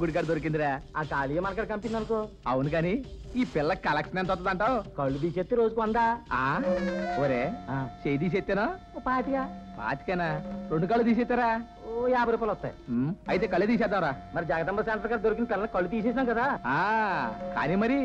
గుడికాడ దొరికిందిరా. ఆ ఖాళీ మనకడ కంపింది అనుకో. అవును కాని ఈ పిల్ల కలెక్షన్ ఎంత వస్తుంది అంటావు? కళ్ళు తీసేస్తే రోజుకు 100. ఒరే చేయి తీసేత్తేనా? 25. 25కేనా? 2 కళ్ళు తీసేస్తారా? 50 రూపాయలు వస్తాయి. అయితే కళ్ళు తీసేద్దాంరా. మరి జగదంబ సెంటర్ గారు దొరికిన పిల్లలు కళ్ళు తీసేసినాం కదా. కానీ మరి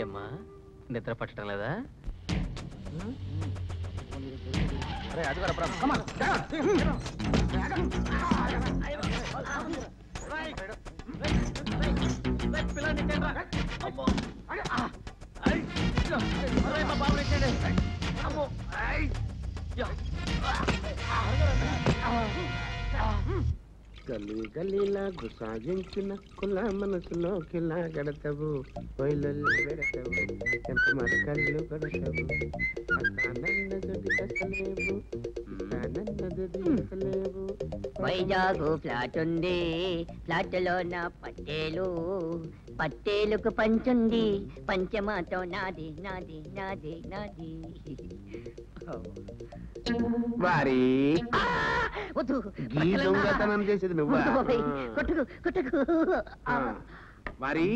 ఏమ్మా నిద్ర పట్టడం లేదా? అది కూడా గల్లీ గల్లీలా గుసాగించిన కుల మనసులోకిలా గడతవు కొయ్యలు పెడతావు ఎంత మన కళ్ళు కొడతావు వైజాగు ఫ్లాట్ ఉంది, ఫ్లాట్లో నా పట్టేలు, పట్టేలుకు పంచుంది, పంచమాతో నాది నాది నాది నాది. వారి వద్దు, ఈ దొంగతనం చేసేది నువ్వా? కొట్టుకు కొట్టుకు. వారి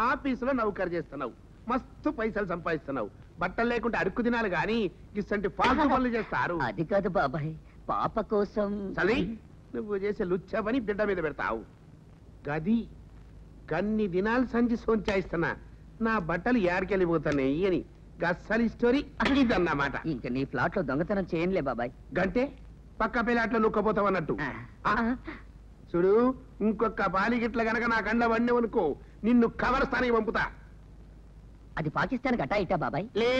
ఆఫీసులో నౌకరు చేస్తున్నావు, మస్తు పైసలు సంపాదిస్తున్నావు, బట్టలు లేకుండా అడుక్కు తినాలి గాని ఇసంటి ఫాల్తు పనులు చేస్తారు. అది కాదు బాబాయ్, పాప కోసం. చలి నువ్వు చేసే లుచ్చ పని బిడ్డ మీద పెడతావు. గది కన్ని దినాలు సంచి సోంచాయిస్తున్నా, నా బట్టలు యాడికెళ్ళిపోతున్నాయి అని గస్సలి స్టోరీ ఇదన్నమాట. ఇంకా నీ ఫ్లాట్ లో దొంగతనం చేయనులే బాబాయ్. గంటే పక్క పిల్లాట్లో నొక్కపోతావు అన్నట్టు. చూడు, ఇంకొక బాలిగిట్ల గనక నా కండ్ల వండి అనుకో, నిన్ను కవరస్థానికి పంపుతా. అది పాకిస్తాన్ గట్టా ఇట్టా బాబాయ్? లే,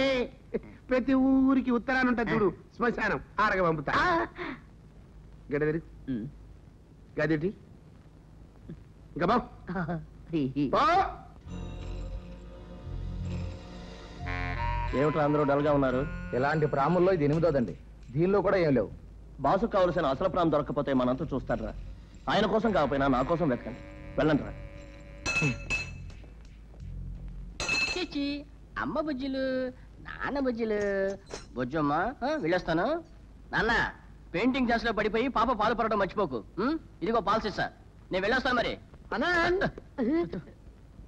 ప్రతి ఊరికి ఉత్తరాన్ని ఉంటా చూడు శ్మశానం, ఆరగ పంపుతా. గడదరి గదిటి ఇంకా బా ఏమిట్రా అందరూ డల్గా ఉన్నారు? ఇలాంటి ప్రాముల్లో ఇది 8దండి. దీనిలో కూడా ఏం లేవు. బాసు కావలసిన అసలు ప్రాం దొరకపోతే మనంతా చూస్తారా? ఆయన కోసం కాకపోయినా నా కోసం వెతకండి. వెళ్ళండి రా. అమ్మ బుజ్జులు, నాన్న బుజ్జులు. బుజ్జమ్మ వెళ్ళొస్తాను. నాన్న, పెయింటింగ్ క్లాస్ లో పడిపోయి పాప పాలు పడటం మర్చిపోకు. ఇదిగో పాలు సిస్సా, నేను వెళ్ళొస్తాను మరి.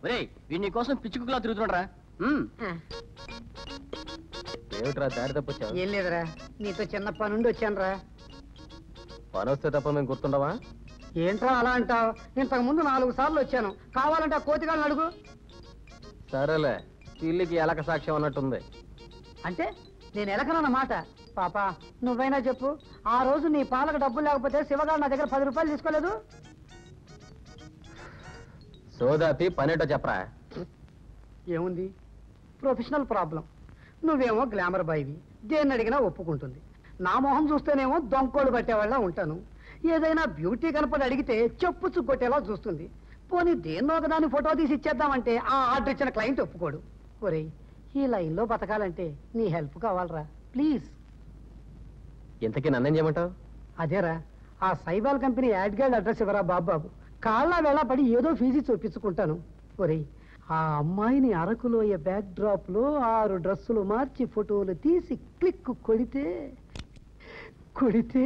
ఒరే, వీడి కోసం పిచ్చి కుక్కలా తిరుగుతున్నాడు రా. ఏమిట్రా దారి తప్పొచ్చావు? ఏం లేదురా, నీతో చిన్న పనుండి వచ్చాను రా. పని వస్తే తప్ప మేము గుర్తుండవా? ఏంట్రా అలా అంటావు? ఇంతకు ముందు 4 సార్లు వచ్చాను. కావాలంటే ఆ కోతిగాళ్ళని అడుగు. సరేలే, పిల్లికి ఎలక సాక్ష్యం అన్నట్టుంది. అంటే నేను ఎలకనన్నమాట. పాప నువ్వైనా చెప్పు, ఆ రోజు నీ పాలకు డబ్బులు లేకపోతే శివగారు నా దగ్గర 10 రూపాయలు తీసుకోలేదు. సోదాపి పనేటో చెప్పరా. ఏముంది, ప్రొఫెషనల్ ప్రాబ్లం. నువ్వేమో గ్లామర్ బాయ్వి, దేన్ని అడిగినా ఒప్పుకుంటుంది. నా మొహం చూస్తేనేమో దొంకోళ్ళు పట్టేవాళ్ళ ఉంటాను. ఏదైనా బ్యూటీ కనపడి అడిగితే చెప్పుచ్చు కొట్టేలా చూస్తుంది. పోనీ దేన్నో ఒకదాని ఫోటో తీసి ఇచ్చేద్దామంటే ఆ ఆర్డర్ ఇచ్చిన క్లయింట్ ఒప్పుకోడు. ఒరేయ్, ఈ లైన్లో బతకాలంటే నీ హెల్ప్ కావాలరా, ప్లీజ్. ఇంతకీ నన్నేం చేయమంటావు? అదేరా, ఆ సైబాల్ కంపెనీ యాడ్ గైడ్ అడ్రస్ ఇవ్వరా బాబు. కాళ్ళ వేళ పడి ఏదో ఫీజు చూపించుకుంటాను. ఒరేయ్, ఆ అమ్మాయిని అరకులోయ బ్యాక్ డ్రాప్ లో 6 డ్రెస్సులు మార్చి ఫోటోలు తీసి క్లిక్ కొడితే కొడితే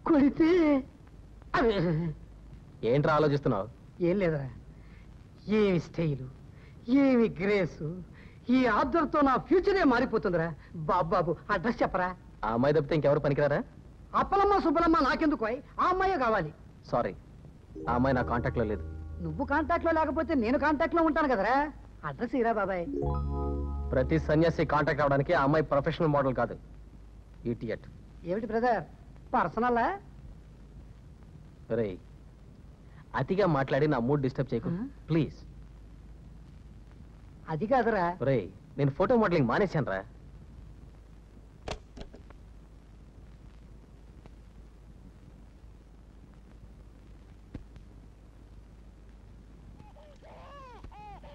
కొడితే ఏంట్రా ఆలోచిస్తున్నావు? ఏం లేదురా, ఏమి స్టైలు, ఏమి గ్రేసు. ఈ ఆర్డర్తో నా ఫ్యూచరే మారిపోతుందిరా. బాబు అడ్రస్ చెప్పరా. ఆ అమ్మాయి తప్పితే ఇంకెవరు పనికిరారా? అప్పలమ్మ సుబ్బలమ్మ నాకెందుకు, ఆ అమ్మాయే కావాలి. సారీ, ఆ అమ్మాయి నా కాంటాక్ట్ లో లేదు. నువ్వు కాంటాక్ట్ లో లేకపోతే నేను కాంటాక్ట్ లో ఉంటాను కదరా. అడ్రస్ ఇరా బాబాయ్. ప్రతి సన్యాసి కాంటాక్ట్ అవడానికి ఆ అమ్మాయి ప్రొఫెషనల్ మోడల్ కాదు, ఇడియట్. ఏమిటి బ్రదర్, పర్సనలా? రేయ్, అతిగా మాట్లాడి నా మూడ్ డిస్టర్బ్ చేయకు ప్లీజ్. అది కాదురా. రేయ్, నేను ఫోటో మోడలింగ్ మానేశాను రా.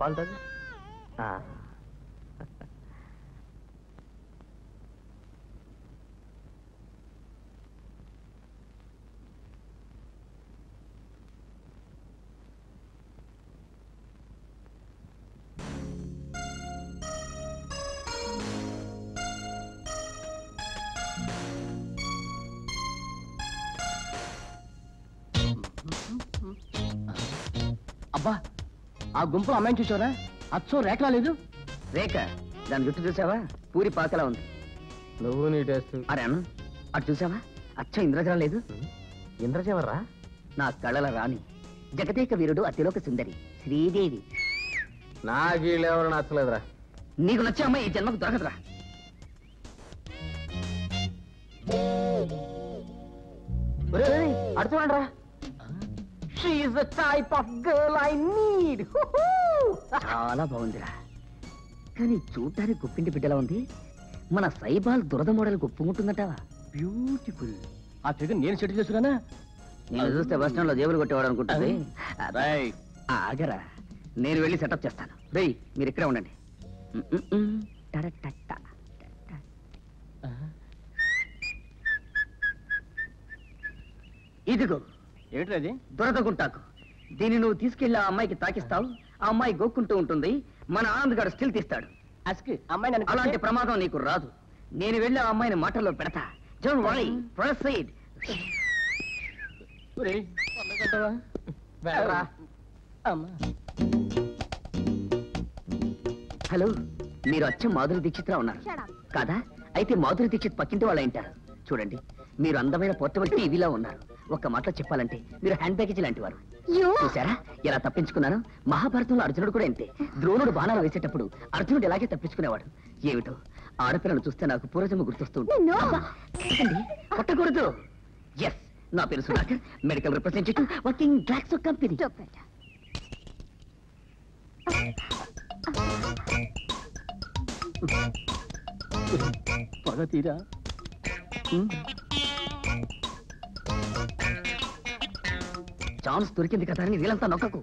పాలు తాగు. అబ్బా, ఆ గుంపులో అమ్మాయిని చూసావరా? అచ్చో రేఖలా లేదు. రేఖ, దాని జుట్టు చూసావా? పూరి పాకలా ఉంది. నువ్వు నీ టేస్ట్. అరే అను, అటు చూసావా? అచ్చ ఇంద్రజలం లేదు. ఇంద్రజెవర్రా? నా కళల రాణి, జగదేక వీరుడు, అతిలోక సుందరి శ్రీదేవి. నాకు వీళ్ళెవరు నచ్చలేదురా. నీకు నచ్చే అమ్మాయి ఈ జన్మకు దొరకదురా. అడు చూడండిరా. She is the type of girl I need. చాలా బాగుందిరా, కానీ చూడ్డానికి గుప్పింటి బిడ్డలా ఉంది. మన సైబాల్ దురద మోడల్ ఒప్పుకుంటుందట. బ్యూటిఫుల్. ఆ ఫిగర్ నేను సెటిల్ చేసుకున్నానా? నేను చూస్తే బస్ స్టాండ్ లో జేబులు కొట్టేవాడు అనుకుంటుంది. రైట్. ఆగరా, నేను వెళ్ళి సెటప్ చేస్తాను. రేయ్, మీరు ఇక్కడే ఉండండి. టరటట్ట. ఇదిగో ఏమిటి అది? దొరదగుంటాకు. దీన్ని నువ్వు తీసుకెళ్లి ఆ అమ్మాయికి తాకిస్తావు. ఆ అమ్మాయి గోక్కుంటూ ఉంటుంది. మన ఆనంద్ గారు స్టిల్ తీస్తాడు. అస్కి అమ్మాయి నన్ను అలాంటి ప్రమాదం నీకు రాదు. నేను వెళ్ళి ఆ అమ్మాయిని మాటల్లో పెడతా. Don't worry, proceed. ఒరేయ్, వెళ్ళరా. అమ్మా. హలో, మీరు అచ్చం మాధురి దీక్షిత్రా ఉన్నారు కాదా? అయితే మాధురి దీక్షిత్ పక్కింటి వాళ్ళ ఇంటారు. చూడండి, మీరు అందమైన పోర్టబుల్ టీవీలో ఉన్నారు. ఒక్క మాటలో చెప్పాలంటే మీరు హ్యాండ్ బ్యాగేజ్ లాంటి వారు. చూసారా ఎలా తప్పించుకున్నాను? మహాభారతంలో అర్జునుడు కూడా ఇంతే. ద్రోణుడు బాణాలు వేసేటప్పుడు అర్జునుడు ఇలాగే తప్పించుకునేవాడు. ఏమిటో ఆడపిల్లను చూస్తే నాకు పూర్వజన్మ గుర్తొస్తూ ఉంటుంది. కొట్టకూడదు. ఎస్, నా పేరు Sudhakar, medical representative, working Glaxo company. పగ తీరా. ఛాన్స్ దొరికింది కదా అని వీళ్ళంతా నొక్కకు.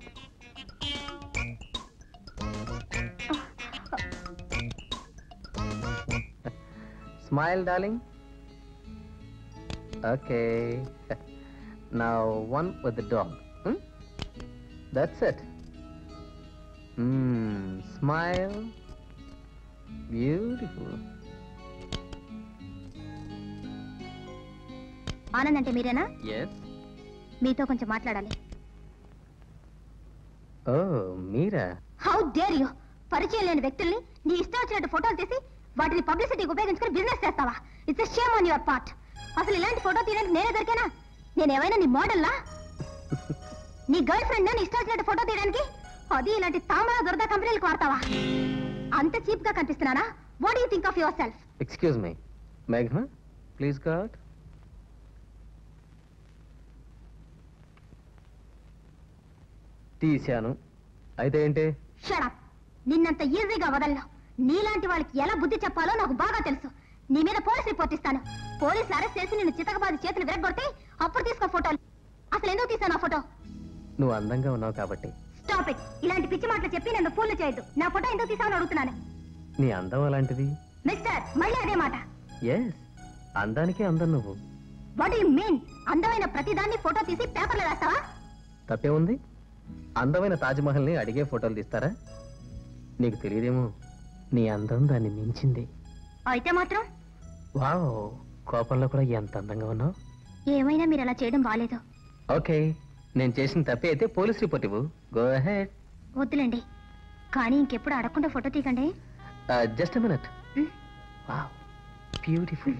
Smile, darling. Okay. Now one with the dog. That's it. Smile. Beautiful. Anand అంటే మీరేనా? Yes. మీతో కొంచెం మాట్లాడాలి. Oh, Meera? How dare you! పరిచయం లేని వ్యక్తుల్ని నీ ఇష్టం వచ్చినట్టు ఫోటోలు తీసి వాటిని పబ్లిసిటీకి ఉపయోగించుకుని బిజినెస్ చేస్తావా? It's shame on your part. అసలు ఇలాంటి ఫోటో తీయడానికి నేనే దొరికానా? నేనేమైనా నీ మోడల్లా? నీ గర్ల్ ఫ్రెండ్ నీ ఇష్టం వచ్చినట్టు ఫోటో తీయడానికి? అది ఇలాంటి తామర దొరద కంపెనీలకు వాడతావా? అంత చీప్ గా కనిపిస్తున్నానా? What you think of your self? Excuse me. Meghna, please go out. తీశాను. అయితే ఏంటి? Shut up. నిన్నంత ఈజీగా వదలను. నీలాంటి వాళ్ళకి ఎలా బుద్ధి చెప్పాలో నాకు బాగా తెలుసు. నీ మీద పోలీస్ రిపోర్ట్ ఇస్తాను. పోలీసులు అరెస్ట్ చేసి నిన్ను చితకబాది చేతులు విరగొడితే అప్పుడు తీసుకో ఫోటోలు. అసలు ఎందుకు తీసాను ఆ ఫోటో? నువ్వు అందంగా ఉన్నావు కాబట్టి. Stop it. ఇలాంటి పిచ్చి మాటలు చెప్పి నన్ను ఫూల్ చేయొద్దు. నా ఫోటో ఎందుకు తీసావని అడుగుతున్నాను. నీ అందం అలాంటిది. మిస్టర్, మళ్ళీ అదే మాట. ఎస్, అందానికే అందం నువ్వు. What you mean? అందమైన ప్రతిదాన్ని ఫోటో తీసి పేపర్లో వేస్తావా? తప్పే ఉంది? అందమైన తాజ్మహల్ని అడిగే ఫోటోలు తీస్తారా? నీకు తెలియదేమో, నీ అందం దాన్ని మించింది. అయితే మాత్రం వావ్, కోపంలో కూడా ఎంత అందంగా ఉన్నావు. ఏమైనా మీరు అలా చేయడం బాలేదు. ఓకే, నేను చేసిన తప్పే అయితే పోలీస్ రిపోర్ట్ ఇవ్వు. Go ahead. వద్దులేండి, కానీ ఇంకెప్పుడు అడగకుండా ఫోటో తీయకండి. Just minute. Wow, beautiful.